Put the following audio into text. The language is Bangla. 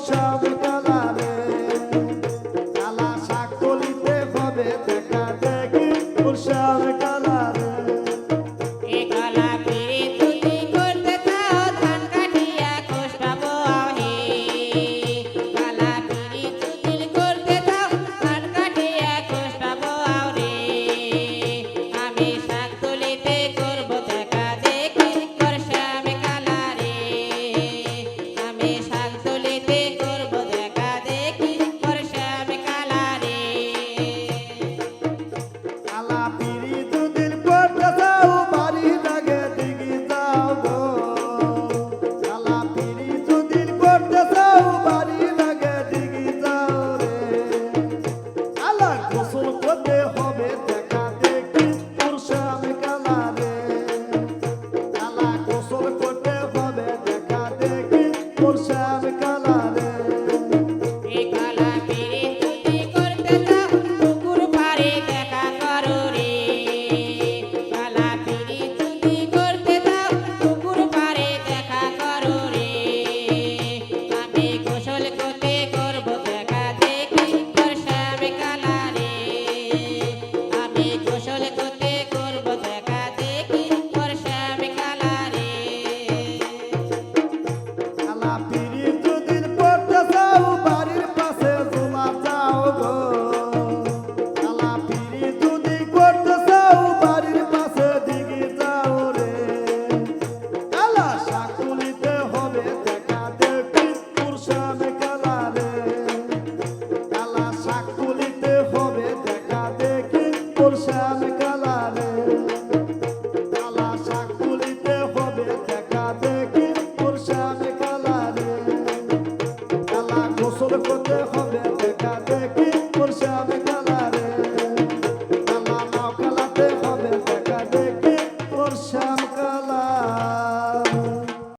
শ্যাম কালারে কালা শাকলিতে হবে দেখা দেখি তোর শ্যাম কালারে এ কালা পিড়ি যদি করতে চাও ধান কাটিয়া কষ্টাবো আহে কালা পিড়ি যদি করতে চাও ধান কাটিয়া কষ্টাবো আরে আমি শাক তুলিতে করব দেখা দেখি তোর শ্যাম কালারে আমি শাক তুলিতে করব দেখা দেখি তোর শ্যাম কালারে কালা পিড়ি দুদিন করতে যাও বাড়ি লাগে দিঘি যাও গো কালা পিড়ি দুদিন করতে যাও বাড়ি লাগে দিঘি যাও রে কালা গোসল করতে হবে দেখা দেখি তোর শ্যাম কালারে কালা গোসল করতে হবে দেখা দেখি তোর শ্যাম কালারে এ কালা পিড়ি যদি করতে চাও পুকুর পাড়ে দেখা করো রে কালা পিড়ি যদি করতে চাও পুকুর পাড়ে দেখা করো রে আমি গোসল করতে করব দেখা দেখি তোর শ্যাম কালারে আমি গোসল করতে করব দেখা দেখি তোর শ্যাম কালারে কালা পিড়ি দুদিন করতে যাও বাড়ির পাশে জোলা যাও গো কালা পিড়ি দুদিন করতে যাও বাড়ির পাশে দিঘি যাও রে কালা শাকুলিতে হবে দেখা দেখি তোর শ্যাম কালারে কালা শাকুলিতে হবে দেখা দেখি তোর শ্যাম কালারে